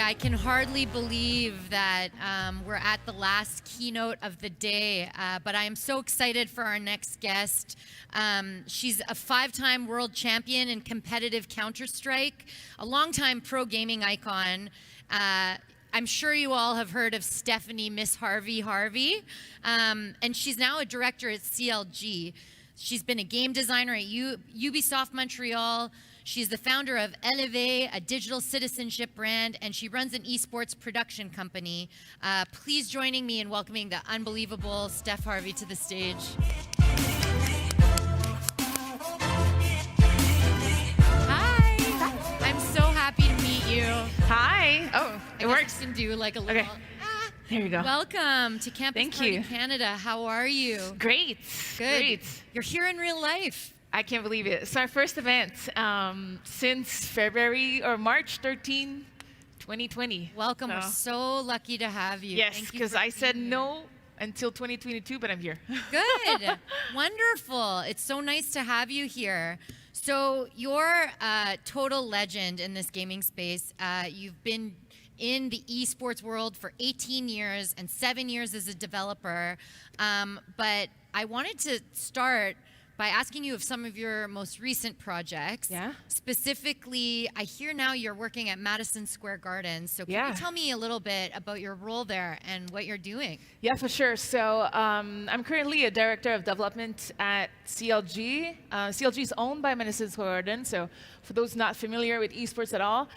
I can hardly believe that we're at the last keynote of the day, but I am so excited for our next guest. She's a 5-time world champion in competitive Counter-Strike, a longtime pro gaming icon. I'm sure you all have heard of Stephanie Miss Harvey, and she's now a director at CLG. She's been a game designer at Ubisoft Montreal. She's the founder of Eleve, a digital citizenship brand, and she runs an esports production company. Please joining me in welcoming the unbelievable Steph Harvey to the stage. Hi. I'm so happy to meet you. Hi. Oh, it works. I can do like a little. Okay. There you go. Welcome to Campus Party Canada. How are you? Great. Good. Great. You're here in real life. I can't believe it. It's our first event since February or March 13, 2020. Welcome. We're so lucky to have you. Yes, because I said no until 2022, but I'm here. Good. Wonderful. It's so nice to have you here. So you're a total legend in this gaming space. You've been in the esports world for 18 years and 7 years as a developer. But I wanted to start by asking you of some of your most recent projects. Yeah. Specifically, I hear now you're working at Madison Square Garden. So can you tell me a little bit about your role there and what you're doing? Yeah, for sure. So I'm currently a director of development at CLG. CLG is owned by Madison Square Garden. So for those not familiar with esports at all,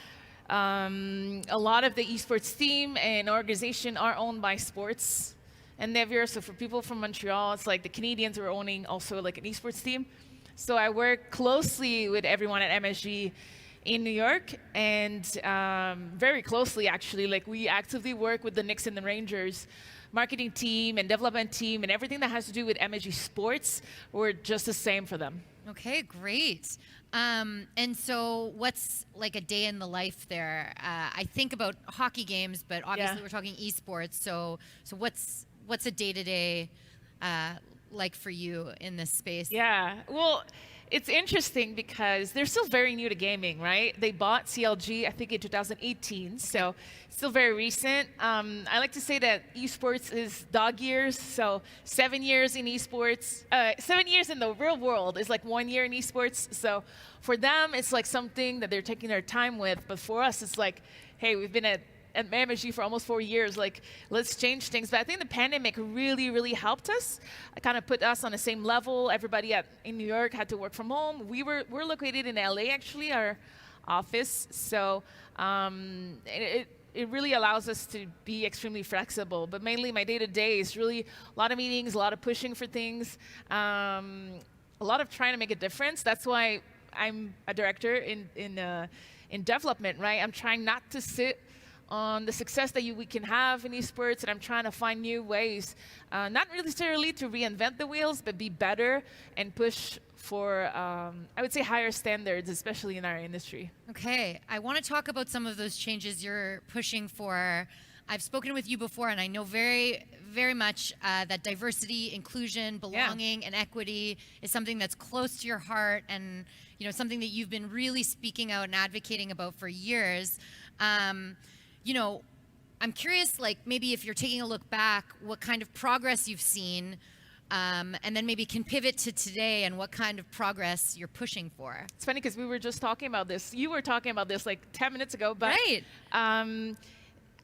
a lot of the esports team and organization are owned by sports endeavor. So for people from Montreal, it's like the Canadians are owning also like an esports team. So I work closely with everyone at MSG in New York, and very closely actually. Like we actively work with the Knicks and the Rangers marketing team and development team, and everything that has to do with MSG sports, we're just the same for them. Okay, great. And so what's like a day in the life there? I think about hockey games, but obviously we're talking esports. So what's a day-to-day like for you in this space? Yeah, well, it's interesting because they're still very new to gaming, right? They bought CLG, I think, in 2018, so still very recent. I like to say that esports is dog years, so 7 years in esports, 7 years in the real world is like 1 year in esports. So for them, it's like something that they're taking their time with, but for us, it's like, hey, we've been at MSG for almost 4 years, like, let's change things. But I think the pandemic really, really helped us. It kind of put us on the same level. Everybody in New York had to work from home. We're located in LA, actually, our office. So it really allows us to be extremely flexible. But mainly my day-to-day is really a lot of meetings, a lot of pushing for things, a lot of trying to make a difference. That's why I'm a director in development, right? I'm trying not to sit on the success that we can have in esports, and I'm trying to find new ways, not necessarily to reinvent the wheels, but be better and push for, I would say, higher standards, especially in our industry. Okay, I want to talk about some of those changes you're pushing for. I've spoken with you before, and I know very, very much that diversity, inclusion, belonging, and equity is something that's close to your heart, and something that you've been really speaking out and advocating about for years. I'm curious, like maybe if you're taking a look back, what kind of progress you've seen, and then maybe can pivot to today and what kind of progress you're pushing for. It's funny because we were just talking about this. You were talking about this like 10 minutes ago, but right.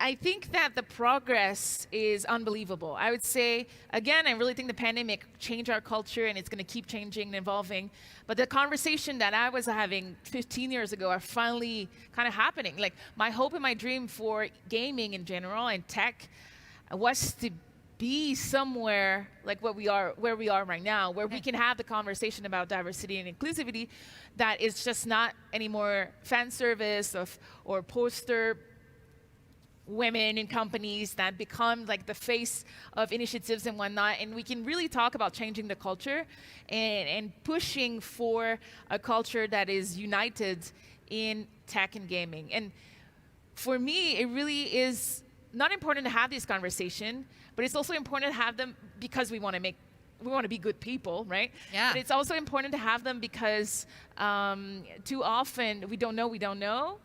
I think that the progress is unbelievable. I would say, again, I really think the pandemic changed our culture, and it's going to keep changing and evolving. But the conversation that I was having 15 years ago are finally kind of happening. Like my hope and my dream for gaming in general and tech was to be somewhere like where we are right now, where we can have the conversation about diversity and inclusivity that is just not anymore fan service or poster women in companies that become like the face of initiatives and whatnot, and we can really talk about changing the culture and pushing for a culture that is united in tech and gaming. And for me, it really is not important to have this conversation, but it's also important to have them because we want to be good people, right? Yeah. But it's also important to have them because too often we don't know,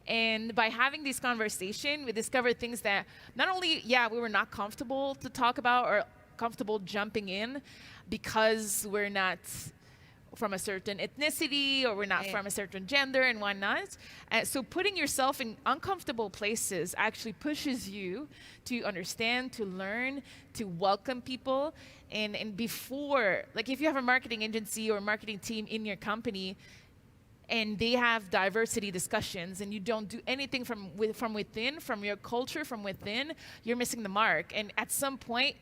And by having this conversation, we discovered things that not only, yeah, we were not comfortable to talk about or comfortable jumping in because we're not from a certain ethnicity or we're not from a certain gender and whatnot. So putting yourself in uncomfortable places actually pushes you to understand, to learn, to welcome people. And before, like if you have a marketing agency or marketing team in your company and they have diversity discussions and you don't do anything from within, from your culture, from within, you're missing the mark. And at some point,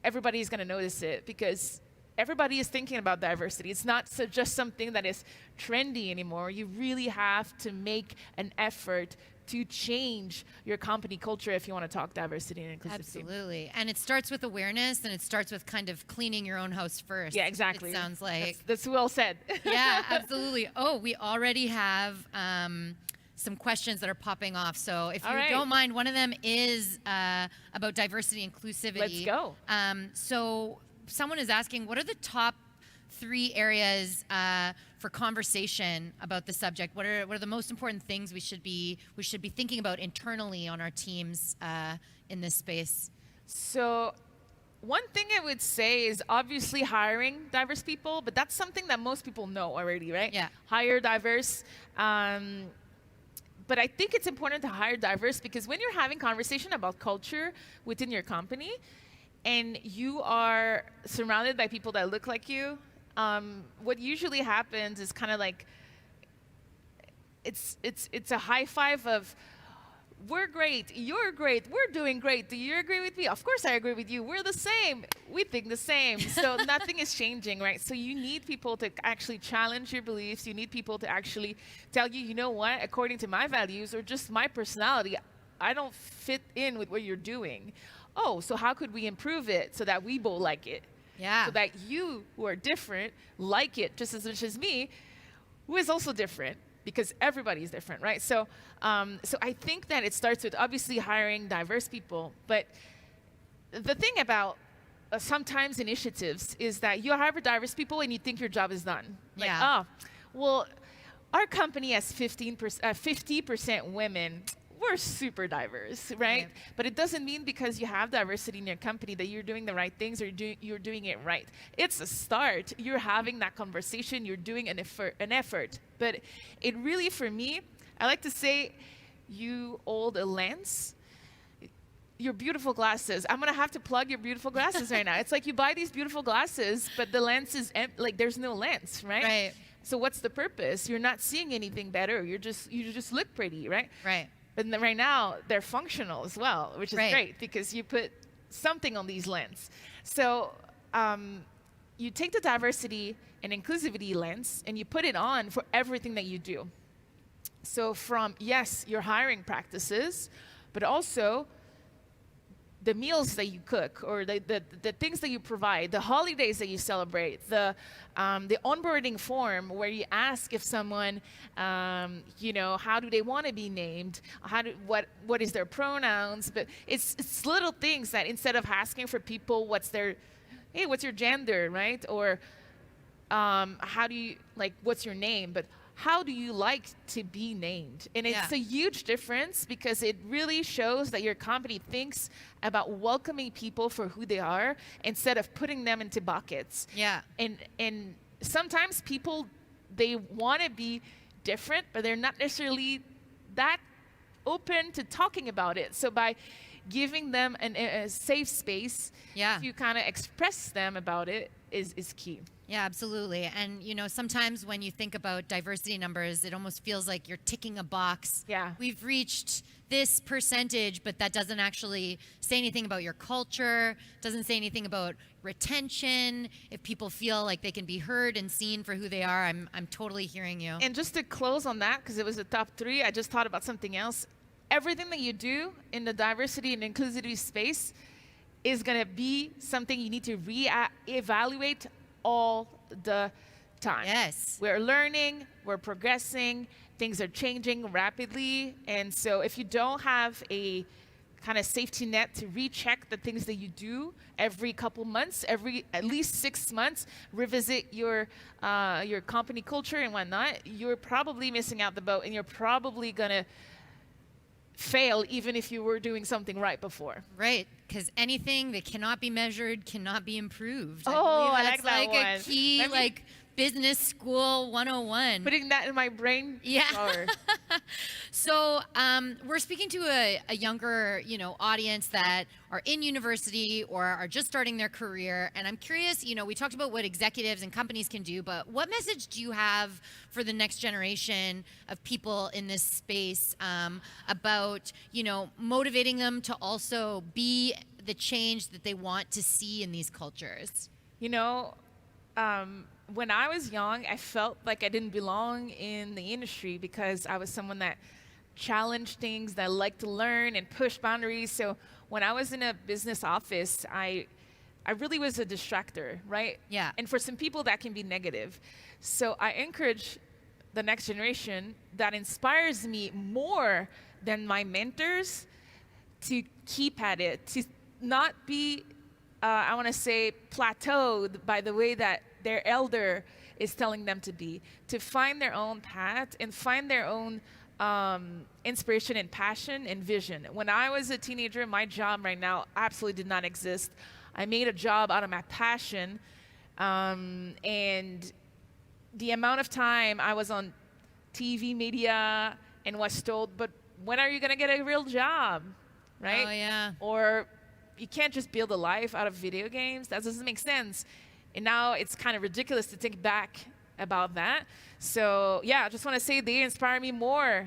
everybody's going to notice it because everybody is thinking about diversity. It's not just something that is trendy anymore. You really have to make an effort to change your company culture if you want to talk diversity and inclusivity. Absolutely. And it starts with awareness, and it starts with kind of cleaning your own house first. Yeah, exactly. It sounds like. That's well said. Yeah, absolutely. Oh, we already have some questions that are popping off. So if you don't mind, one of them is about diversity and inclusivity. Let's go. So someone is asking, what are the top 3 areas for conversation about the subject? What are the most important things we should be thinking about internally on our teams in this space? So one thing I would say is obviously hiring diverse people, but that's something that most people know already, right? Yeah. Hire diverse. But I think it's important to hire diverse because when you're having conversation about culture within your company, and you are surrounded by people that look like you, what usually happens is kind of like it's a high five of we're great, you're great, we're doing great. Do you agree with me? Of course I agree with you. We're the same. We think the same. So nothing is changing, right? So you need people to actually challenge your beliefs. You need people to actually tell you, you know what, according to my values or just my personality, I don't fit in with what you're doing. Oh, so how could we improve it so that we both like it? Yeah. So that you, who are different, like it just as much as me, who is also different, because everybody's different, right? So I think that it starts with obviously hiring diverse people. But the thing about sometimes initiatives is that you hire diverse people and you think your job is done. Like, oh, well, our company has 50% women. We're super diverse, right? But it doesn't mean because you have diversity in your company that you're doing the right things or you're doing it right. It's a start. You're having that conversation. You're doing an effort. But it really, for me, I like to say, you hold a lens. Your beautiful glasses. I'm gonna have to plug your beautiful glasses right now. It's like you buy these beautiful glasses, but the lens is like there's no lens, right? Right. So what's the purpose? You're not seeing anything better. You just look pretty, right? Right. But right now, they're functional as well, which is great because you put something on these lens. So you take the diversity and inclusivity lens and you put it on for everything that you do. So from, yes, your hiring practices, but also the meals that you cook or the things that you provide, the holidays that you celebrate, the onboarding form where you ask if someone, how do they want to be named, what is their pronouns, but it's little things that instead of asking for people what's your gender, right, or how do you what's your name, but how do you like to be named? And it's a huge difference because it really shows that your company thinks about welcoming people for who they are instead of putting them into buckets. Yeah. And sometimes people, they want to be different, but they're not necessarily that open to talking about it. So by giving them a safe space to kind of express them about it is key. Yeah, absolutely. And, sometimes when you think about diversity numbers, it almost feels like you're ticking a box. Yeah. We've reached this percentage, but that doesn't actually say anything about your culture, doesn't say anything about retention. If people feel like they can be heard and seen for who they are, I'm totally hearing you. And just to close on that, because it was the top 3, I just thought about something else. Everything that you do in the diversity and inclusivity space is going to be something you need to re-evaluate all the time. Yes. We're learning, we're progressing, things are changing rapidly. And so if you don't have a kind of safety net to recheck the things that you do every couple months, every at least 6 months, revisit your company culture and whatnot, you're probably missing out the boat, and you're probably gonna fail even if you were doing something right before. Right, because anything that cannot be measured cannot be improved. Oh, I believe like that's that like one. a key, Let me- like business school 101. Putting that in my brain. Yeah. Power. So we're speaking to a younger, audience that are in university or are just starting their career. And I'm curious, we talked about what executives and companies can do, but what message do you have for the next generation of people in this space about, motivating them to also be the change that they want to see in these cultures? When I was young, I felt like I didn't belong in the industry because I was someone that challenged things, that liked to learn and push boundaries. So when I was in a business office, I really was a distractor, right? Yeah. And for some people, that can be negative. So I encourage the next generation that inspires me more than my mentors to keep at it, to not be, I want to say, plateaued by the way that their elder is telling them to be, to find their own path and find their own inspiration and passion and vision. When I was a teenager, my job right now absolutely did not exist. I made a job out of my passion, and the amount of time I was on TV media and was told, but when are you going to get a real job, right? Oh, yeah. Or you can't just build a life out of video games. That doesn't make sense. And now it's kind of ridiculous to think back about that. So yeah, I just want to say they inspire me more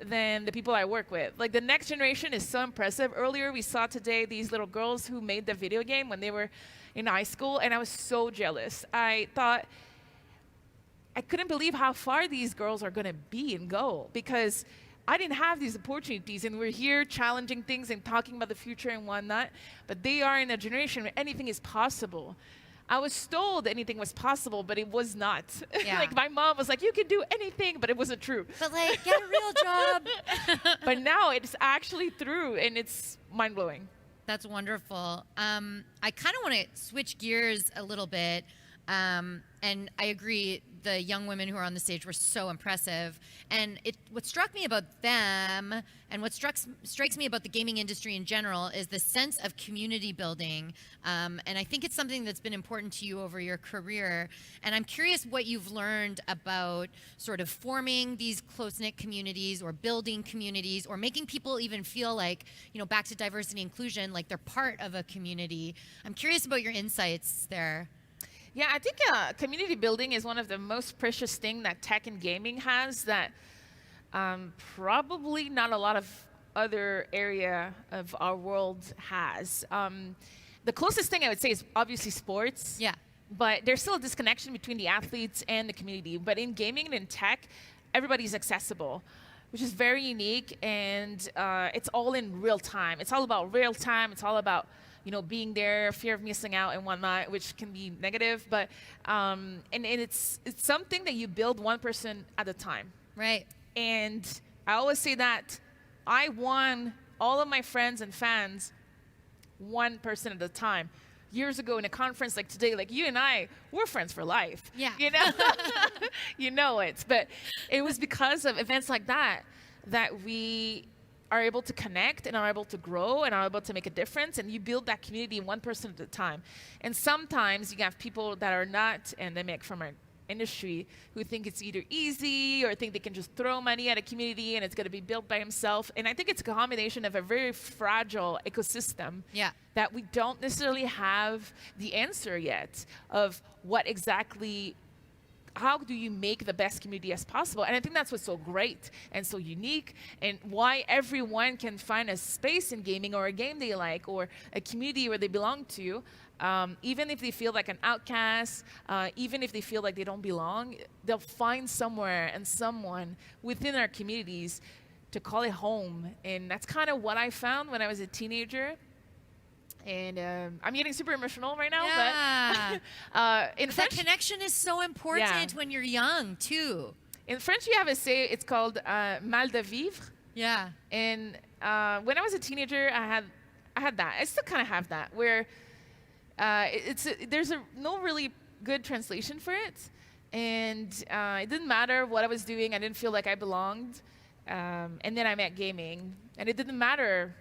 than the people I work with. Like, the next generation is so impressive. Earlier we saw today these little girls who made the video game when they were in high school, and I was so jealous. I thought, I couldn't believe how far these girls are going to be and go, because I didn't have these opportunities, and we're here challenging things and talking about the future and whatnot, but they are in a generation where anything is possible. I was told anything was possible, but it was not. Yeah. Like, my mom was like, you can do anything, but it wasn't true. But like, get a real job. But now it's actually true, and it's mind-blowing. That's wonderful. I kind of want to switch gears a little bit. And I agree, the young women who are on the stage were so impressive. And what struck me about them, and what strikes me about the gaming industry in general, is the sense of community building. And I think it's something that's been important to you over your career. And I'm curious what you've learned about sort of forming these close-knit communities, or building communities, or making people even feel like, back to diversity and inclusion, like they're part of a community. I'm curious about your insights there. Yeah, I think community building is one of the most precious things that tech and gaming has that probably not a lot of other area of our world has. The closest thing I would say is obviously sports. Yeah. But there's still a disconnection between the athletes and the community. But in gaming and in tech, everybody's accessible, which is very unique, and it's all in real time. It's all about real time. It's all about being there, fear of missing out and whatnot, which can be negative, but and it's something that you build one person at a time. Right. And I always say that I won all of my friends and fans one person at a time. Years ago in a conference like today, like you and I, we're friends for life. Yeah. You know it. But it was because of events like that that we are able to connect and are able to grow and are able to make a difference, and you build that community one person at a time. And sometimes you have people that are not endemic from our industry who think it's either easy or think they can just throw money at a community and it's going to be built by himself. And I think it's a combination of a very fragile ecosystem that we don't necessarily have the answer yet of what exactly, how do you make the best community as possible? And I think that's what's so great and so unique, and why everyone can find a space in gaming, or a game they like, or a community where they belong to, even if they feel like an outcast, even if they feel like they don't belong, they'll find somewhere and someone within our communities to call it home. And that's kind of what I found when I was a teenager. And I'm getting super emotional right now, but in French, that connection is so important when you're young too. In French, you have a say. It's called mal de vivre, Yeah. And when I was a teenager, I had that. I still kind of have that, where there's no really good translation for it, and it didn't matter what I was doing. I didn't feel like I belonged. And then I met gaming, and it didn't matter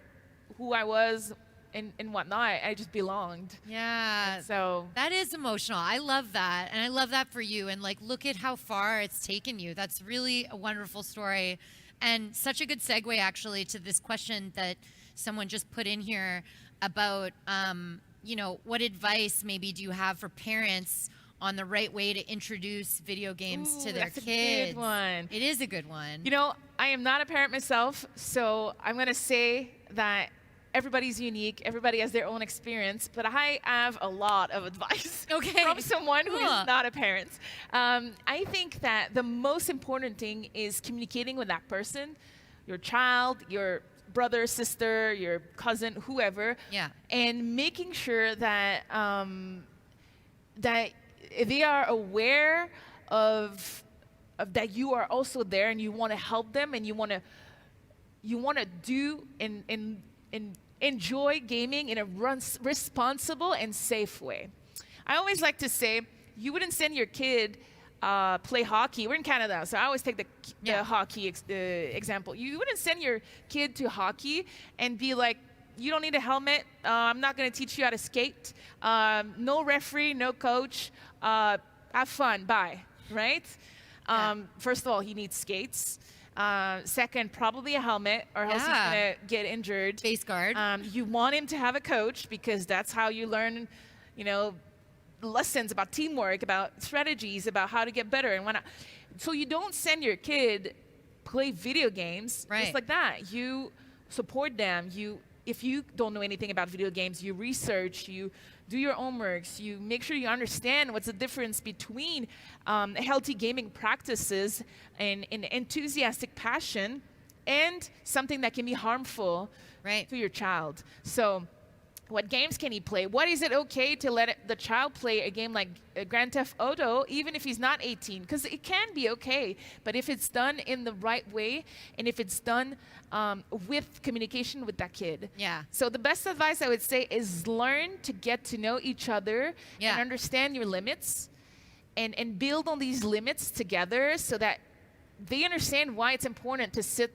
who I was and whatnot. I just belonged. Yeah. And so that is emotional. I love that. And I love that for you. And like, look at how far it's taken you. That's really a wonderful story. And such a good segue actually to this question that someone just put in here about, you know, what advice maybe do you have for parents on the right way to introduce video games to their that's kids? a good one. It is a good one. You know, I am not a parent myself, so I'm going to say that everybody's unique. Everybody has their own experience, but I have a lot of advice from someone who is not a parent. I think that the most important thing is communicating with that person, your child, your brother, sister, your cousin, whoever, and making sure that that they are aware of that you are also there, and you want to help them, and you want to do and enjoy gaming in a responsible and safe way. I always like to say, you wouldn't send your kid play hockey. We're in Canada, so I always take the hockey example. You wouldn't send your kid to hockey and be like, you don't need a helmet. I'm not going to teach you how to skate. No referee, no coach. Have fun. Bye. Right? First of all, he needs skates. Second, probably a helmet, or else he's going to get injured. Face guard. You want him to have a coach, because that's how you learn, you know, lessons about teamwork, about strategies, about how to get better and whatnot. So you don't send your kid play video games just like that. You support them. If you don't know anything about video games, you research, you do your homeworks, you make sure you understand what's the difference between healthy gaming practices and enthusiastic passion and something that can be harmful to your child. So what games can he play? What is it okay to let the child play a game like Grand Theft Auto, even if he's not 18? Because it can be okay, but if it's done in the right way, and if it's done with communication with that kid. So the best advice I would say is learn to get to know each other and understand your limits, and build on these limits together so that they understand why it's important to sit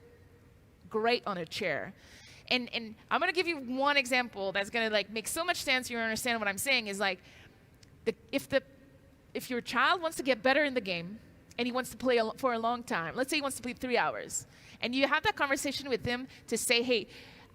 great on a chair. And I'm going to give you one example that's going to like make so much sense you understand what I'm saying. Is like, if your child wants to get better in the game and he wants to play for a long time, let's say he wants to play 3 hours, and you have that conversation with him to say, hey,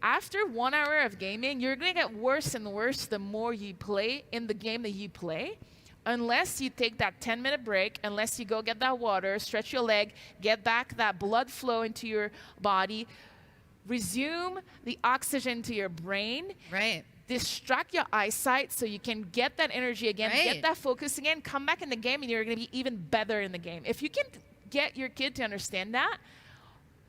after 1 hour of gaming, you're going to get worse and worse the more you play in the game that you play, unless you take that 10-minute break, unless you go get that water, stretch your leg, get back that blood flow into your body, resume the oxygen to your brain, distract your eyesight so you can get that energy again, get that focus again, come back in the game, and you're going to be even better in the game. If you can get your kid to understand that,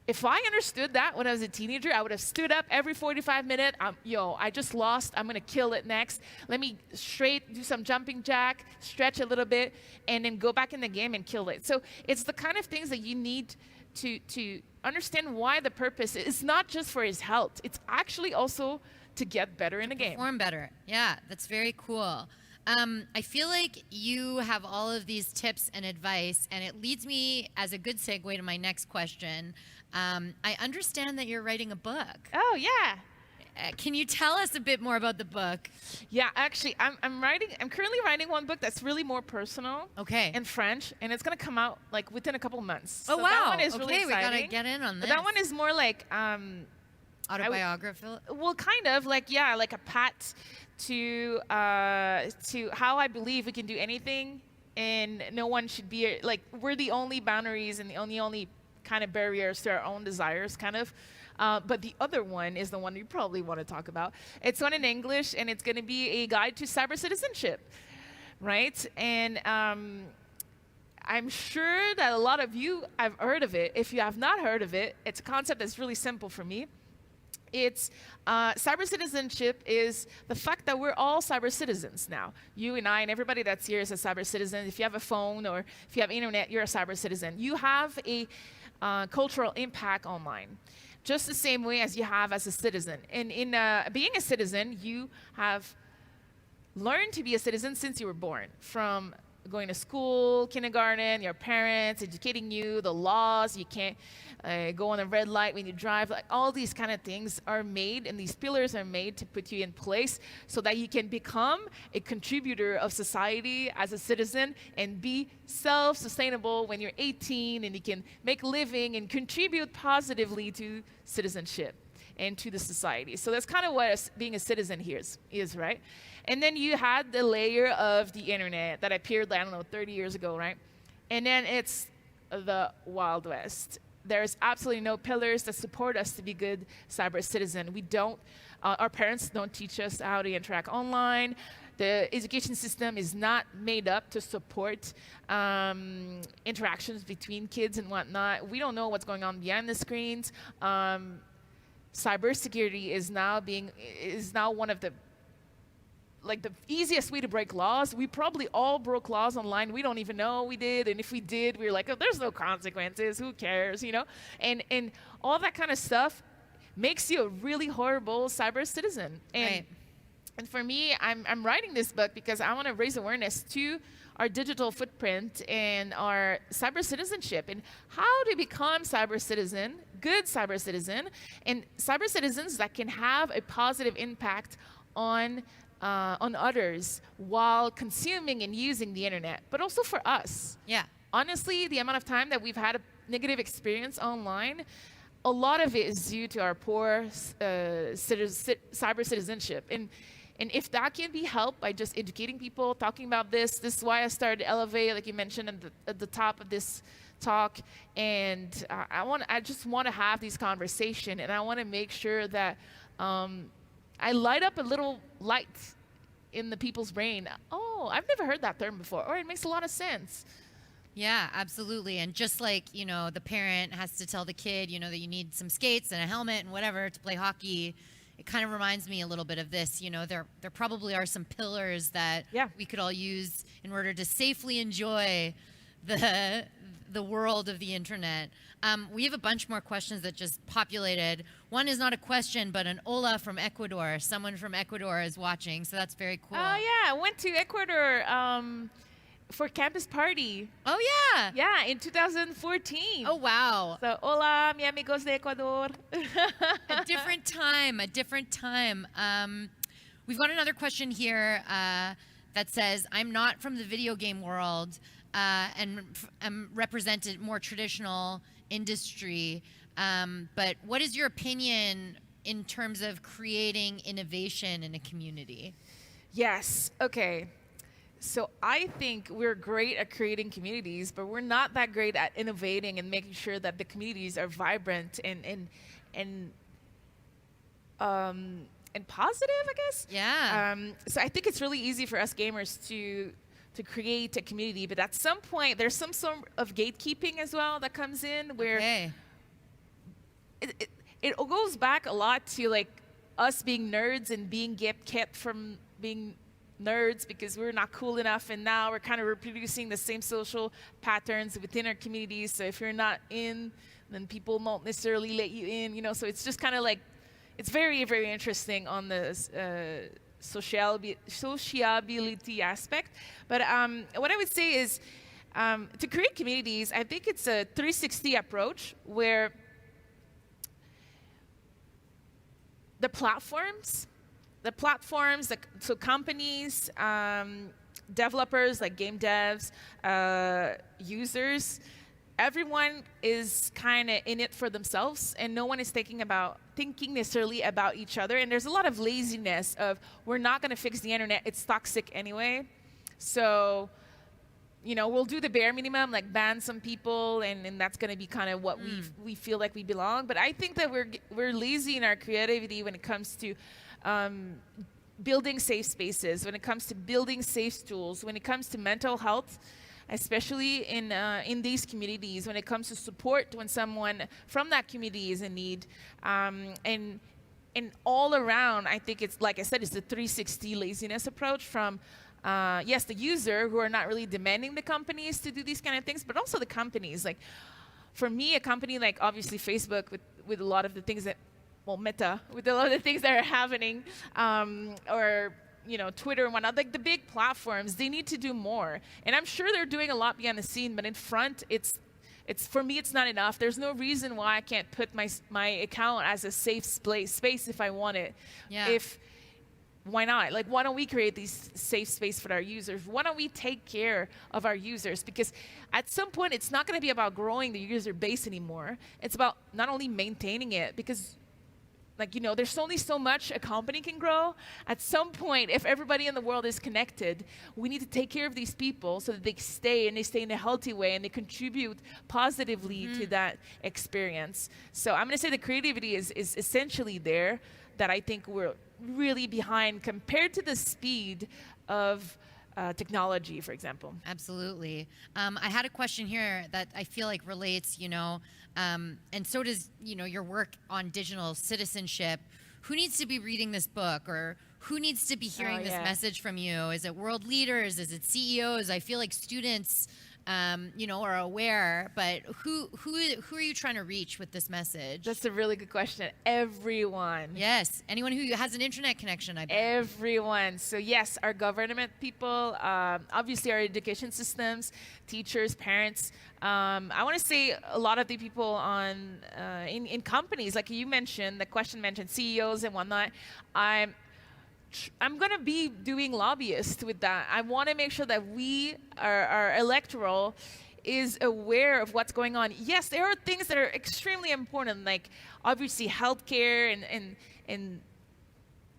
if I understood that when I was a teenager, I would have stood up every 45 minutes. I just lost. I'm going to kill it next. Let me do some jumping jack, stretch a little bit, and then go back in the game and kill it. So it's the kind of things that you need to understand why the purpose is not just for his health. It's actually also to get better in the game. Perform better. Yeah, that's very cool. I feel like you have all of these tips and advice, and it leads me as a good segue to my next question. I understand that you're writing a book. Oh, yeah. Can you tell us a bit more about the book? Yeah, actually, I'm currently writing one book that's really more personal. In French, and it's gonna come out like within a couple months. Oh, so wow. That one is really exciting. We gotta get in on this. But that one is more like autobiographical. Well, kind of like like a pat to how I believe we can do anything, and no one should be like, we're the only boundaries and the only kind of barriers to our own desires, kind of. But the other one is the one you probably want to talk about. It's one in English, and it's going to be a guide to cyber citizenship, right? And I'm sure that a lot of you have heard of it. If you have not heard of it, it's a concept that's really simple for me. It's cyber citizenship is the fact that we're all cyber citizens now. You and I and everybody that's here is a cyber citizen. If you have a phone or if you have internet, you're a cyber citizen. You have a cultural impact online. just the same way as you have as a citizen. And in being a citizen, you have learned to be a citizen since you were born, from going to school, kindergarten, your parents educating you, the laws, you can't go on a red light when you drive, like all these kind of things are made, and these pillars are made to put you in place so that you can become a contributor of society as a citizen and be self-sustainable when you're 18, and you can make a living and contribute positively to citizenship and to the society. So that's kind of what being a citizen here is, right? And then you had the layer of the internet that appeared, I don't know, 30 years ago, right? And then it's the Wild West. There's absolutely no pillars that support us to be good cyber citizen. We don't, our parents don't teach us how to interact online. The education system is not made up to support interactions between kids and whatnot. We don't know what's going on behind the screens. Cybersecurity is now one of the easiest way to break laws. We probably all broke laws online. We don't even know we did, and if we did, we were like, oh, there's no consequences. Who cares, you know? And all that kind of stuff makes you a really horrible cyber citizen. And Right. and for me, I'm writing this book because I want to raise awareness to our digital footprint and our cyber citizenship and how to become good cyber citizen, and cyber citizens that can have a positive impact on others while consuming and using the internet, but also for us. Yeah. Honestly, the amount of time that we've had a negative experience online, a lot of it is due to our poor cyber citizenship. And if that can be helped by just educating people, talking about this is why I started Elevate, like you mentioned at the top of this talk. And I just want to have these conversations, and I want to make sure that I light up a little light in the people's brain. Oh, I've never heard that term before. Or it makes a lot of sense. Yeah, absolutely. And just like, you know, the parent has to tell the kid, you know, that you need some skates and a helmet and whatever to play hockey, it kind of reminds me a little bit of this. You know, there probably are some pillars that we could all use in order to safely enjoy the world of the internet. We have a bunch more questions that just populated. One is not a question, but an hola from Ecuador. Someone from Ecuador is watching, so that's very cool. Oh, yeah. I went to Ecuador for campus party. Oh, yeah. Yeah, in 2014. Oh, wow. So, hola, mi amigos de Ecuador. A different time. We've got another question here that says, I'm not from the video game world and am represented more traditional industry, but what is your opinion in terms of creating innovation in a community? Yes. Okay. So I think we're great at creating communities, but we're not that great at innovating and making sure that the communities are vibrant and positive, I guess. Yeah. So I think it's really easy for us gamers to create a community, but at some point there's some sort of gatekeeping as well that comes in, where Okay. it goes back a lot to like us being nerds and being kept from being nerds because we're not cool enough, and now we're kind of reproducing the same social patterns within our communities. So if you're not in, then people won't necessarily let you in, you know. So it's just kind of like, it's very, very interesting on the sociability aspect. But what I would say is, to create communities, I think it's a 360 approach where the platforms, so companies, developers like game devs, users, everyone is kind of in it for themselves, and no one is thinking necessarily about each other. And there's a lot of laziness of, we're not going to fix the internet, it's toxic anyway. So, you know, we'll do the bare minimum, like ban some people, and that's going to be kind of what we feel like we belong. But I think that we're lazy in our creativity when it comes to building safe spaces, when it comes to building safe tools, when it comes to mental health, especially in these communities, when it comes to support when someone from that community is in need, and all around, I think it's, like I said, it's the 360 laziness approach from, yes, the user, who are not really demanding the companies to do these kind of things, but also the companies. Like, for me, a company like obviously Facebook with a lot of the things that, well, Meta, with a lot of the things that are happening, or Twitter and whatnot, like the big platforms, they need to do more. And I'm sure they're doing a lot behind the scene, but in front, it's for me, it's not enough. There's no reason why I can't put my account as a safe space if I want it. Yeah. Why not? Like, why don't we create these safe space for our users? Why don't we take care of our users? Because at some point, it's not going to be about growing the user base anymore. It's about not only maintaining it, because there's only so much a company can grow. At some point, if everybody in the world is connected, we need to take care of these people so that they stay, and they stay in a healthy way, and they contribute positively to that experience. So I'm going to say the creativity is essentially there, that I think we're really behind compared to the speed of technology, for example. Absolutely. I had a question here that I feel like relates, and so does, your work on digital citizenship. Who needs to be reading this book, or who needs to be hearing this message from you? Is it world leaders? Is it CEOs? I feel like students, are aware, but who are you trying to reach with this message? That's a really good question. Everyone. Yes. Anyone who has an internet connection, I bet. Everyone. So yes, our government people, obviously our education systems, teachers, parents. I want to say a lot of the people on in companies, like you mentioned, the question mentioned CEOs and whatnot. I'm going to be doing lobbyists with that. I want to make sure that our electoral is aware of what's going on. Yes, there are things that are extremely important, like obviously healthcare and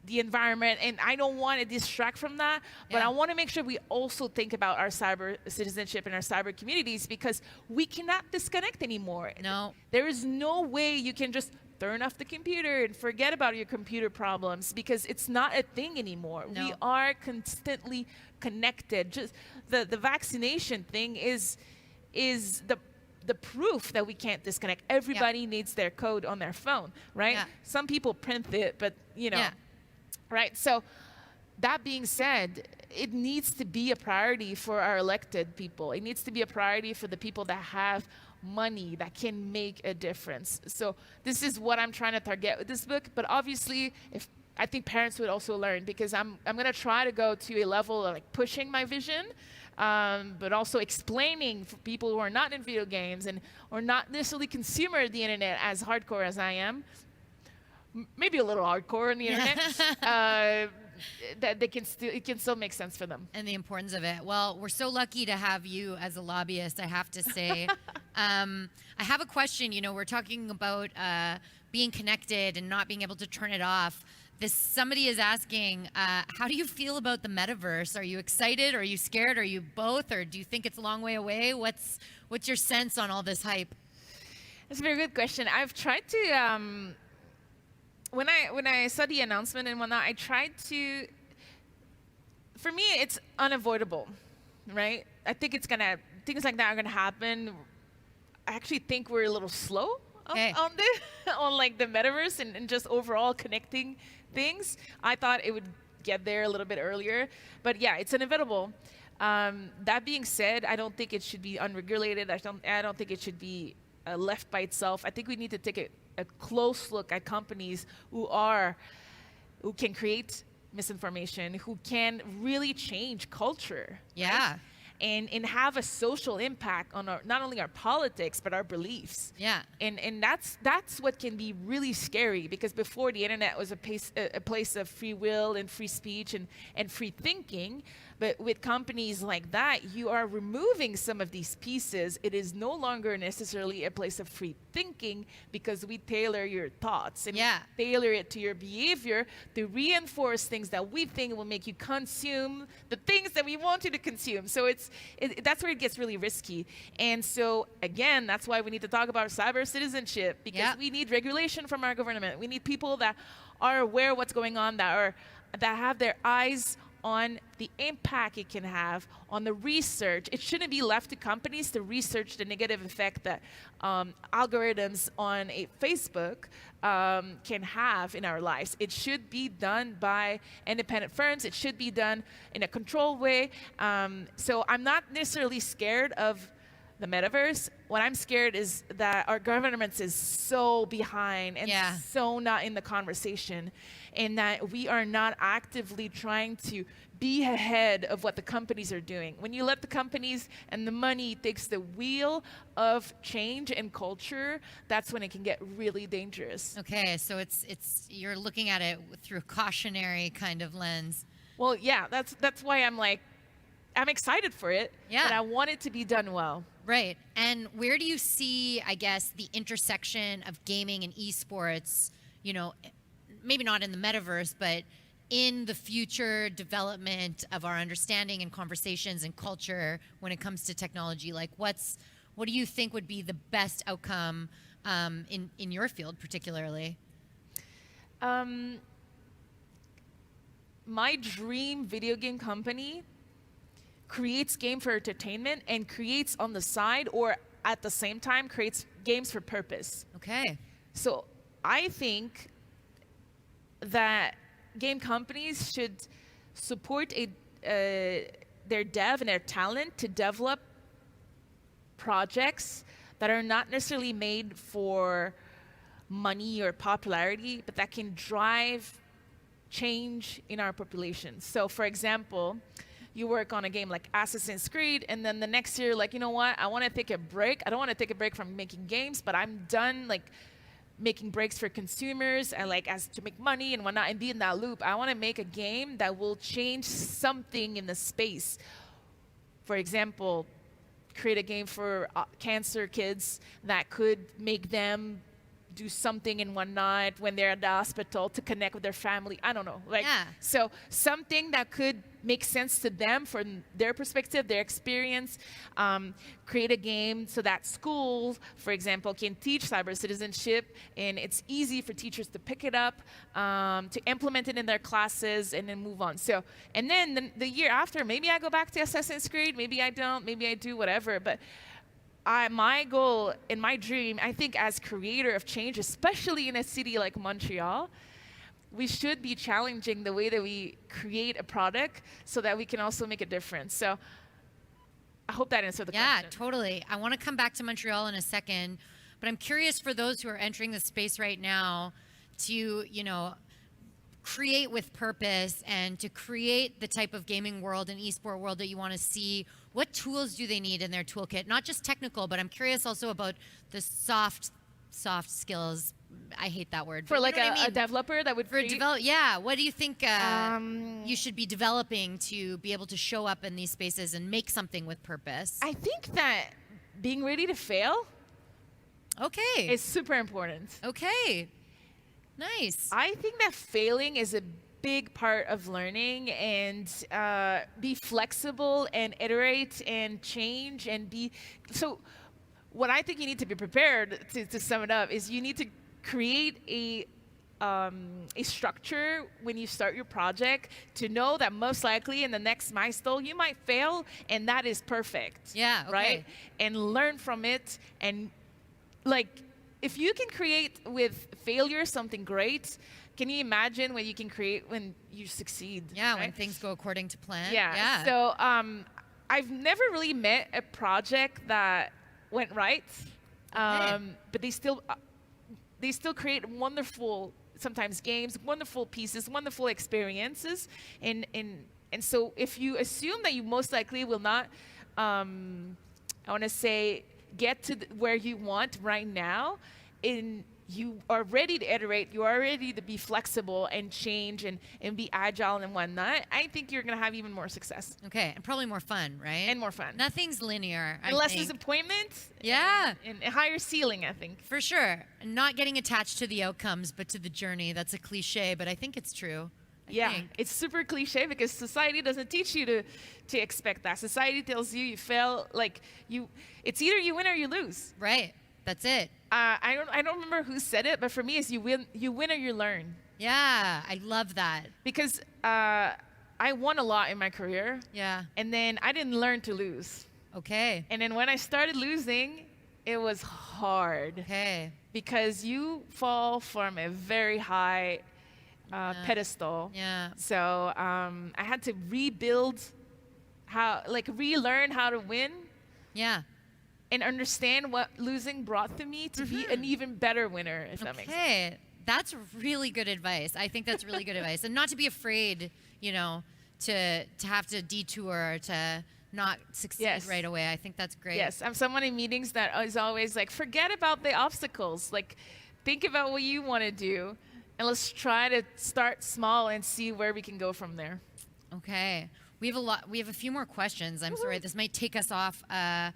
the environment, and I don't want to distract from that, but I want to make sure we also think about our cyber citizenship and our cyber communities, because we cannot disconnect anymore. No. There is no way you can just turn off the computer and forget about your computer problems, because it's not a thing anymore. No. We are constantly connected. Just the vaccination thing is the proof that we can't disconnect. Everybody needs their code on their phone, right? Yeah. Some people print it, but right? So that being said, it needs to be a priority for our elected people. It needs to be a priority for the people that have money, that can make a difference. So this is what I'm trying to target with this book. But obviously, I think parents would also learn, because I'm going to try to go to a level of like pushing my vision, but also explaining for people who are not in video games or not necessarily consumer of the internet as hardcore as I am. Maybe a little hardcore on the internet, that it can still make sense for them. And the importance of it. Well, we're so lucky to have you as a lobbyist, I have to say. I have a question. We're talking about being connected and not being able to turn it off. Somebody is asking, how do you feel about the metaverse? Are you excited? Are you scared? Are you both? Or do you think it's a long way away? What's your sense on all this hype? That's a very good question. I've tried to... When I saw the announcement and whatnot, I tried to. For me, it's unavoidable, right? I think things like that are gonna happen. I actually think we're a little slow on like the metaverse and just overall connecting things. I thought it would get there a little bit earlier, but yeah, it's inevitable. That being said, I don't think it should be unregulated. I don't think it should be left by itself. I think we need to take a close look at companies who can create misinformation, who can really change culture. Yeah. Right? And have a social impact on not only our politics, but our beliefs. Yeah. And that's what can be really scary, because before, the internet was a place of free will and free speech and free thinking. But with companies like that, you are removing some of these pieces. It is no longer necessarily a place of free thinking, because we tailor your thoughts and tailor it to your behavior to reinforce things that we think will make you consume the things that we want you to consume. So that's where it gets really risky. And so again, that's why we need to talk about cyber citizenship, because we need regulation from our government. We need people that are aware of what's going on, that have their eyes on the impact it can have on the research. It shouldn't be left to companies to research the negative effect that algorithms on a Facebook can have in our lives. It should be done by independent firms. It should be done in a controlled way. So I'm not necessarily scared of the metaverse. What I'm scared is that our governments is so behind and so not in the conversation, and that we are not actively trying to be ahead of what the companies are doing. When you let the companies and the money takes the wheel of change and culture, that's when it can get really dangerous. Okay, so it's you're looking at it through a cautionary kind of lens. Well, yeah, that's why I'm excited for it, but I want it to be done well. Right. And where do you see, I guess, the intersection of gaming and esports, you know, maybe not in the metaverse, but in the future development of our understanding and conversations and culture when it comes to technology? Like, what do you think would be the best outcome in your field particularly? My dream video game company creates game for entertainment and creates on the side or at the same time creates games for purpose. Okay. So I think that game companies should support their dev and their talent to develop projects that are not necessarily made for money or popularity, but that can drive change in our population. So for example, you work on a game like Assassin's Creed, and then the next year, like, you know what, I want to take a break. I don't want to take a break from making games, but I'm done like making breaks for consumers and like as to make money and whatnot and be in that loop. I want to make a game that will change something in the space. For example, create a game for cancer kids that could make them do something and whatnot when they're at the hospital to connect with their family. I don't know. Like, so something that could make sense to them from their perspective, their experience. Create a game so that schools, for example, can teach cyber citizenship, and it's easy for teachers to pick it up, to implement it in their classes, and then move on. So, and then the year after, maybe I go back to Assassin's Creed, maybe I don't, maybe I do, whatever. But my goal and my dream, I think as creator of change, especially in a city like Montreal, we should be challenging the way that we create a product so that we can also make a difference. So I hope that answered the question. Yeah, totally. I want to come back to Montreal in a second, but I'm curious for those who are entering the space right now to, you know, create with purpose and to create the type of gaming world and esport world that you want to see. What tools do they need in their toolkit? Not just technical, but I'm curious also about the soft skills. I hate that word. For like a developer that would yeah. What do you think you should be developing to be able to show up in these spaces and make something with purpose? I think that being ready to fail is super important. Okay. Nice. I think that failing is a big part of learning, and be flexible and iterate and change and be. So what I think you need to be prepared to sum it up is you need to create a structure when you start your project to know that most likely in the next milestone you might fail, and that is perfect. Yeah. Okay. Right? And learn from it, and like if you can create with failure something great, can you imagine what you can create when you succeed? Yeah, right? when things go according to plan. Yeah. So I've never really met a project that went right, but they still create wonderful, sometimes games, wonderful pieces, wonderful experiences, and so if you assume that you most likely will not, I want to say, get to where you want right now, and you are ready to iterate, you are ready to be flexible and change and be agile and whatnot, I think you're going to have even more success. Okay, and probably more fun, right? And more fun. Nothing's linear, and less disappointment. Yeah. And a higher ceiling, I think. For sure. Not getting attached to the outcomes, but to the journey. That's a cliche, but I think it's true. I think. It's super cliche because society doesn't teach you to expect that. Society tells you fail, like it's either you win or you lose. Right. That's it. I don't remember who said it, but for me, it's you win or you learn. Yeah, I love that. Because I won a lot in my career. Yeah. And then I didn't learn to lose. Okay. And then when I started losing, it was hard. Okay. Because you fall from a very high pedestal. Yeah. So I had to relearn how to win. Yeah. and understand what losing brought to me to be an even better winner, if that makes sense. Okay, that's really good advice. I think that's really good advice, and not to be afraid, you know, to have to detour, to not succeed right away. I think that's great. Yes, I'm someone in meetings that is always like, forget about the obstacles. Like, think about what you want to do, and let's try to start small and see where we can go from there. Okay, we have a few more questions. I'm sorry, this might take us off a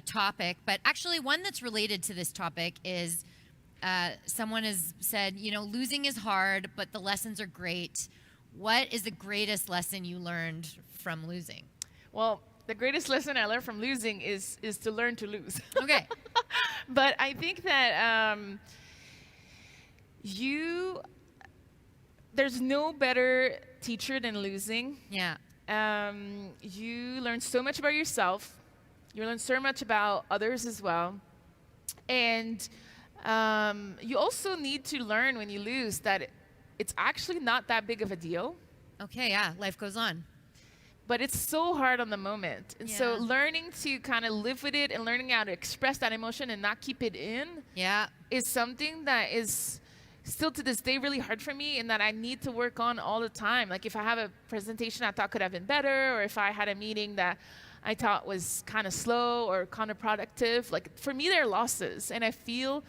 topic, but actually one that's related to this topic is someone has said, you know, losing is hard, but the lessons are great. What is the greatest lesson you learned from losing? Well, the greatest lesson I learned from losing is to learn to lose. Okay. But I think that there's no better teacher than losing. Yeah. You learn so much about yourself. You learn so much about others as well. And you also need to learn when you lose that it's actually not that big of a deal. Okay, yeah, life goes on. But it's so hard on the moment. And so learning to kind of live with it and learning how to express that emotion and not keep it in is something that is still to this day really hard for me, and that I need to work on all the time. Like if I have a presentation I thought could have been better, or if I had a meeting that I thought was kind of slow or counterproductive, like for me they're losses, and I feel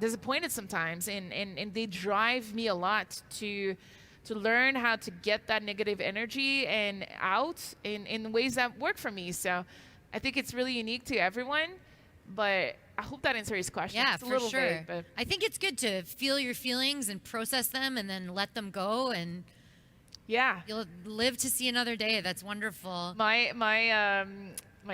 disappointed sometimes, and they drive me a lot to learn how to get that negative energy and out in ways that work for me. So I think it's really unique to everyone, but I hope that answers his question. Yeah, it's a for little sure. vague, but I think it's good to feel your feelings and process them and then let them go, and you'll live to see another day. That's wonderful. My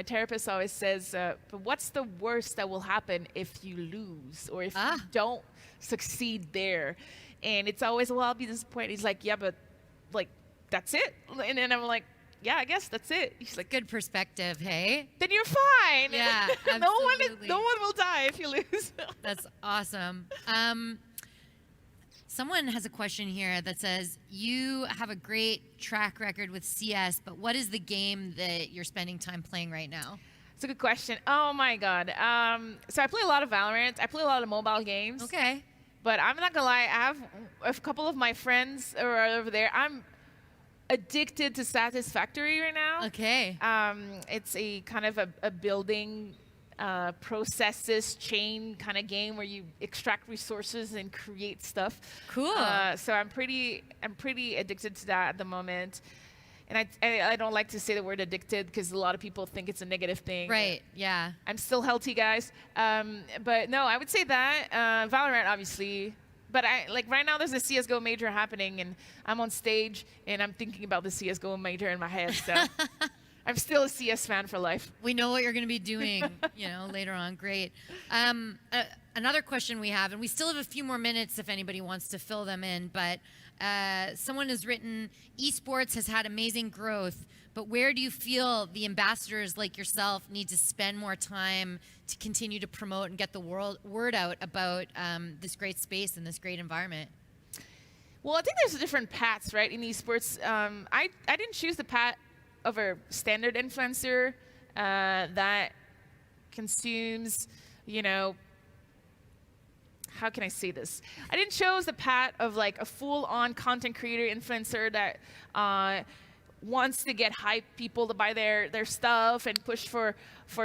therapist always says, but what's the worst that will happen if you lose or if you don't succeed there? And it's always, well, I'll be disappointed. He's like, yeah, but like, that's it. And then I'm like, yeah, I guess that's it. He's like, Good perspective, hey? then you're fine. Yeah, no one will die if you lose. That's awesome. Someone has a question here that says, you have a great track record with CS, but what is the game that you're spending time playing right now? It's a good question. Oh my God. So I play a lot of Valorant. I play a lot of mobile games. Okay. But I'm not gonna lie, I have a couple of my friends are over there. I'm addicted to Satisfactory right now. Okay. It's a kind of a building processes chain kind of game where you extract resources and create stuff. Cool. So I'm pretty addicted to that at the moment. And I don't like to say the word addicted because a lot of people think it's a negative thing. Right, yeah. I'm still healthy, guys. But no, I would say that. Valorant, obviously. But right now there's a CSGO major happening, and I'm on stage, and I'm thinking about the CSGO major in my head. So I'm still a CS fan for life. We know what you're going to be doing, later on. Great. Another question we have, and we still have a few more minutes if anybody wants to fill them in, but someone has written, Esports has had amazing growth, but where do you feel the ambassadors like yourself need to spend more time to continue to promote and get the word out about this great space and this great environment? Well, I think there's different paths, right, in esports. I didn't choose the path of a standard influencer that consumes, how can I say this? I didn't choose the path of like a full-on content creator influencer that wants to get hype people to buy their stuff and push for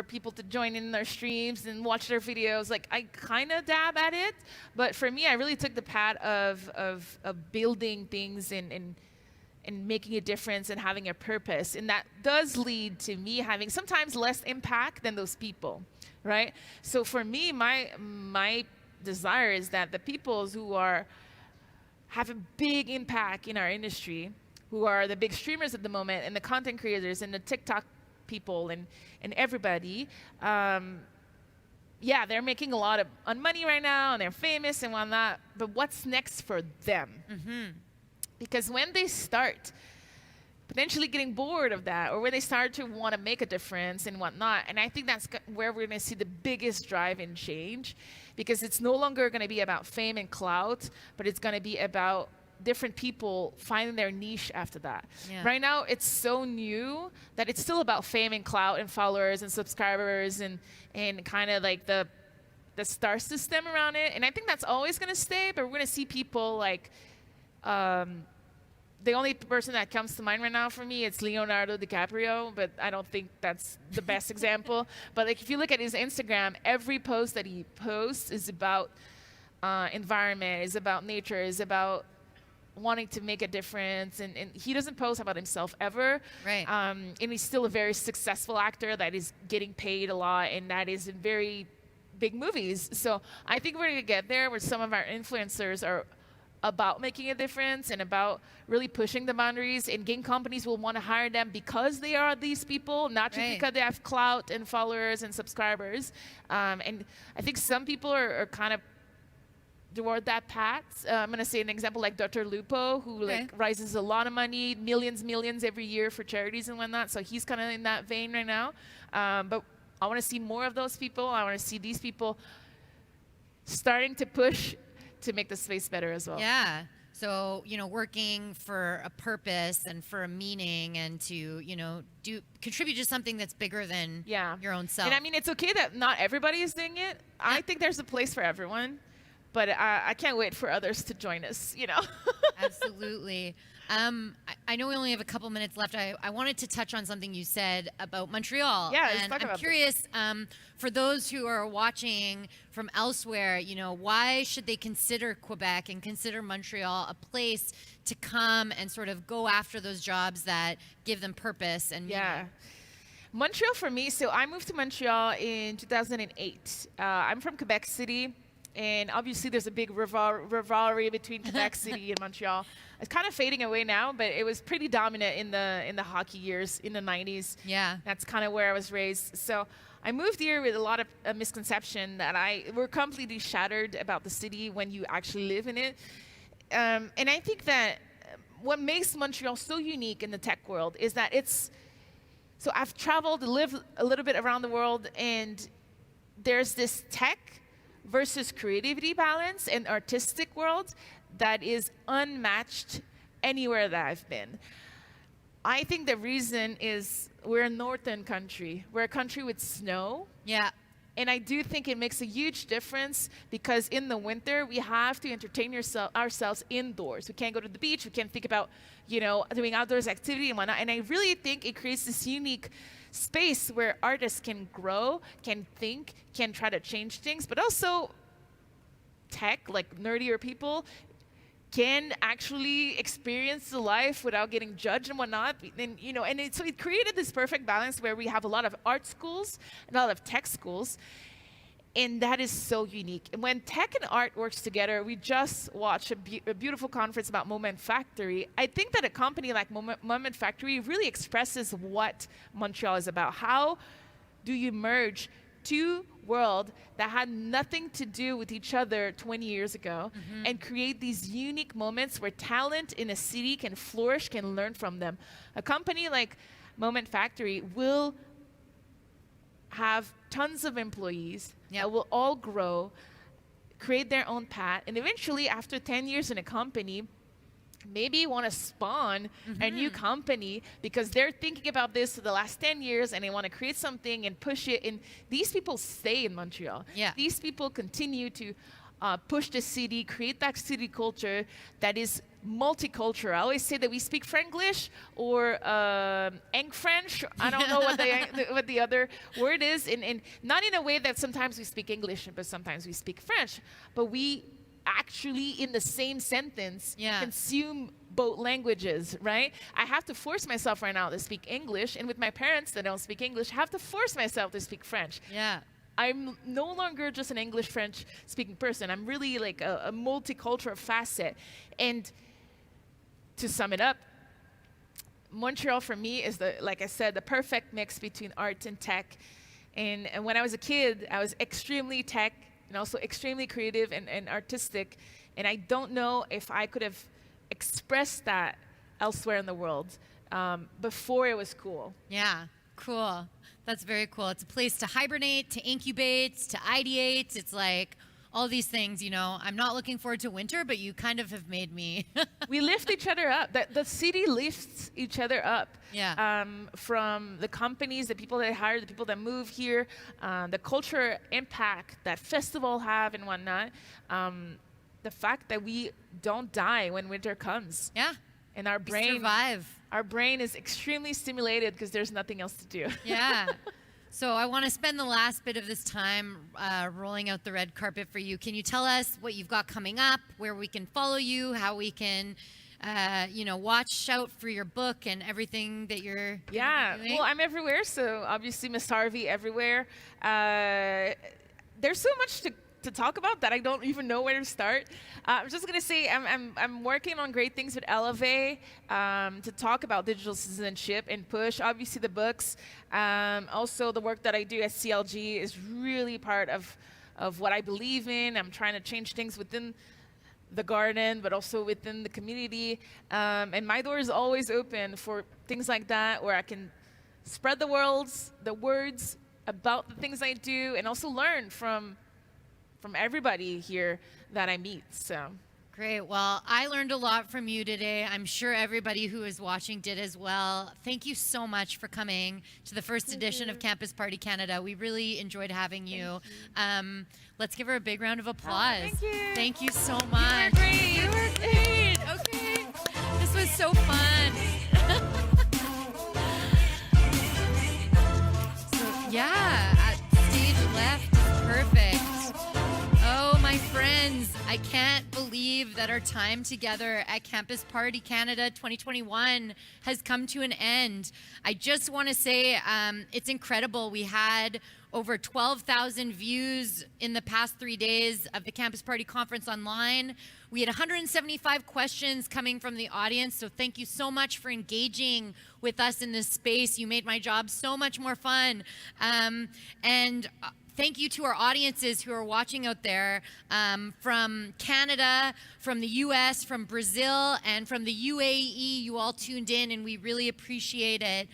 people to join in their streams and watch their videos. Like I kind of dab at it, but for me, I really took the path of building things and making a difference and having a purpose. And that does lead to me having sometimes less impact than those people, right? So for me, my desire is that the people who have a big impact in our industry, who are the big streamers at the moment, and the content creators, and the TikTok people, and everybody, they're making a lot of money right now, and they're famous and whatnot, but what's next for them? Mm-hmm. Because when they start potentially getting bored of that, or when they start to want to make a difference and whatnot, and I think that's where we're going to see the biggest drive in change, because it's no longer going to be about fame and clout, but it's going to be about different people finding their niche after that. Yeah. Right now, it's so new that it's still about fame and clout and followers and subscribers and kind of like the star system around it. And I think that's always going to stay, but we're going to see people like, the only person that comes to mind right now for me is Leonardo DiCaprio, but I don't think that's the best example. But like if you look at his Instagram, every post that he posts is about environment, is about nature, is about wanting to make a difference, and he doesn't post about himself ever. Right. And he's still a very successful actor that is getting paid a lot, and that is in very big movies. So I think we're gonna get there where some of our influencers are about making a difference and about really pushing the boundaries, and game companies will want to hire them because they are these people, not just Right. because they have clout and followers and subscribers. And I think some people are kind of toward that path. I'm going to say an example like Dr. Lupo, who Okay. like raises a lot of money, millions every year for charities and whatnot. So he's kind of in that vein right now. But I want to see more of those people. I want to see these people starting to push to make the space better as well. Yeah. So, working for a purpose and for a meaning and to, contribute to something that's bigger than Yeah. your own self. And I mean, it's okay that not everybody is doing it. I think there's a place for everyone, but I can't wait for others to join us, Absolutely. I know we only have a couple minutes left. I wanted to touch on something you said about Montreal. Yeah, let's and talk I'm about this. curious, for those who are watching from elsewhere, why should they consider Quebec and consider Montreal a place to come and sort of go after those jobs that give them purpose and Yeah. meaning? Montreal for me, so I moved to Montreal in 2008. I'm from Quebec City, and obviously there's a big rivalry between Quebec City and Montreal. It's kind of fading away now, but it was pretty dominant in the hockey years in the 90s. Yeah. That's kind of where I was raised. So I moved here with a lot of misconception that we're completely shattered about the city when you actually live in it. And I think that what makes Montreal so unique in the tech world is that so I've traveled, lived a little bit around the world, and there's this tech versus creativity balance and artistic world that is unmatched anywhere that I've been. I think the reason is we're a northern country. We're a country with snow. Yeah. And I do think it makes a huge difference because in the winter, we have to entertain ourselves indoors. We can't go to the beach. We can't think about, doing outdoors activity and whatnot. And I really think it creates this unique space where artists can grow, can think, can try to change things, but also tech, like nerdier people, can actually experience the life without getting judged and whatnot. And, so it created this perfect balance where we have a lot of art schools and a lot of tech schools. And that is so unique. And when tech and art works together, we just watched a beautiful conference about Moment Factory. I think that a company like Moment Factory really expresses what Montreal is about. How do you merge two worlds that had nothing to do with each other 20 years ago and create these unique moments where talent in a city can flourish, can learn from them? A company like Moment Factory will have tons of employees that will all grow, create their own path, and eventually after 10 years in a company, maybe want to spawn a new company because they're thinking about this for the last 10 years and they want to create something and push it. And these people stay in Montreal. Yeah. These people continue to push the city, create that city culture that is multicultural. I always say that we speak Franglish or Eng French. I don't know what the other word is. And not in a way that sometimes we speak English, but sometimes we speak French. But we actually in the same sentence consume both languages, right? I have to force myself right now to speak English, and with my parents that don't speak English, I have to force myself to speak French. Yeah. I'm no longer just an English-French speaking person. I'm really like a multicultural facet. And to sum it up, Montreal for me is like I said, the perfect mix between art and tech. And when I was a kid, I was extremely tech and also extremely creative and artistic. And I don't know if I could have expressed that elsewhere in the world before it was cool. Yeah, cool. That's very cool. It's a place to hibernate, to incubate, to ideate. It's like all these things, you know. I'm not looking forward to winter, but you kind of have made me. We lift each other up. The city lifts each other up. Yeah. From the companies, the people that hire, the people that move here, the culture impact that festival have and whatnot. The fact that we don't die when winter comes. Yeah. And our brain survive. Our brain is extremely stimulated because there's nothing else to do. Yeah. So I want to spend the last bit of this time rolling out the red carpet for you. Can you tell us what you've got coming up, where we can follow you, how we can, watch out for your book and everything that you're doing? Well, I'm everywhere, so obviously Miss Harvey everywhere. There's so much to talk about that I don't even know where to start. I'm just gonna say I'm working on great things with Elevate to talk about digital citizenship and push. Obviously the books, also the work that I do at CLG is really part of what I believe in. I'm trying to change things within the garden, but also within the community. And my door is always open for things like that, where I can spread the words about the things I do, and also learn from everybody here that I meet. So great. Well, I learned a lot from you today. I'm sure everybody who is watching did as well. Thank you so much for coming to the first edition of Campus Party Canada. We really enjoyed having you. Let's give her a big round of applause. Thank you. Thank you so much. You were great. Okay. This was so fun. Stage left is perfect. Oh, my friends, I can't believe that our time together at Campus Party Canada 2021 has come to an end. I just want to say it's incredible. We had over 12,000 views in the past 3 days of the Campus Party Conference online. We had 175 questions coming from the audience, so thank you so much for engaging with us in this space. You made my job so much more fun. Thank you to our audiences who are watching out there from Canada, from the US, from Brazil, and from the UAE. You all tuned in, and we really appreciate it.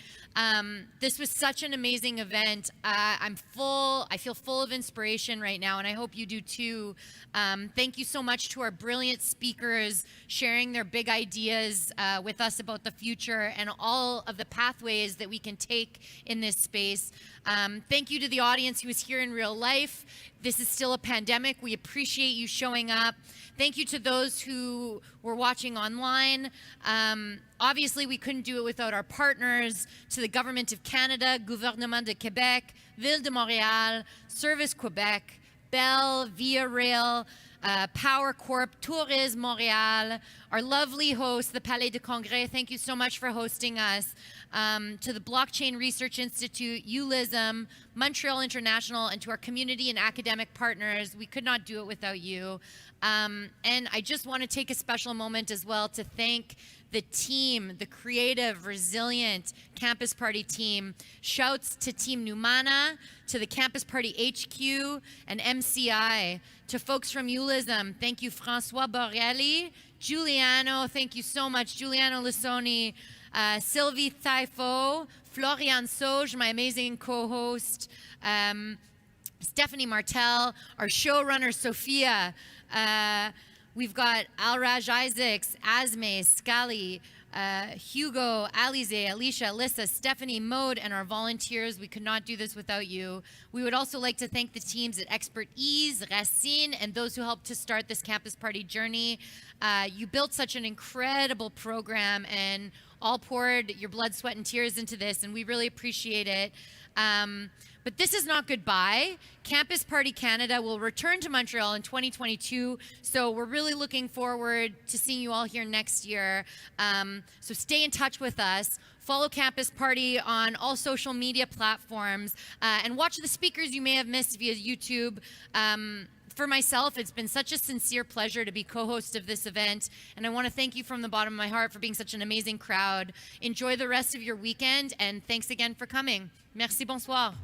This was such an amazing event. I feel full of inspiration right now, and I hope you do too. Thank you so much to our brilliant speakers sharing their big ideas with us about the future and all of the pathways that we can take in this space. Thank you to the audience who is here in real life. This is still a pandemic. We appreciate you showing up. Thank you to those who were watching online. Obviously, we couldn't do it without our partners, to the Government of Canada, Gouvernement de Québec, Ville de Montréal, Service Québec, Bell, Via Rail, Power Corp, Tourisme Montréal, our lovely host, the Palais de Congrès. Thank you so much for hosting us. To the Blockchain Research Institute, ULISM, Montreal International, and to our community and academic partners. We could not do it without you. And I just want to take a special moment as well to thank the team, the creative, resilient Campus Party team. Shouts to Team Numana, to the Campus Party HQ and MCI, to folks from ULISM. Thank you, Francois Borrelli. Giuliano, thank you so much. Giuliano Lissoni, Sylvie Taifo, Florian Sauge, my amazing co-host, Stephanie Martel, our showrunner, Sophia. We've got Alraj Isaacs, Asme, Scali, Hugo, Alize, Alicia, Alyssa, Stephanie, Mode, and our volunteers. We could not do this without you. We would also like to thank the teams at Expert Ease, Racine, and those who helped to start this Campus Party journey. You built such an incredible program and all poured your blood, sweat, and tears into this, and we really appreciate it. But this is not goodbye. Campus Party Canada will return to Montreal in 2022, so we're really looking forward to seeing you all here next year. So stay in touch with us. Follow Campus Party on all social media platforms, and watch the speakers you may have missed via YouTube. For myself, it's been such a sincere pleasure to be co-host of this event, and I want to thank you from the bottom of my heart for being such an amazing crowd. Enjoy the rest of your weekend, and thanks again for coming. Merci, bonsoir.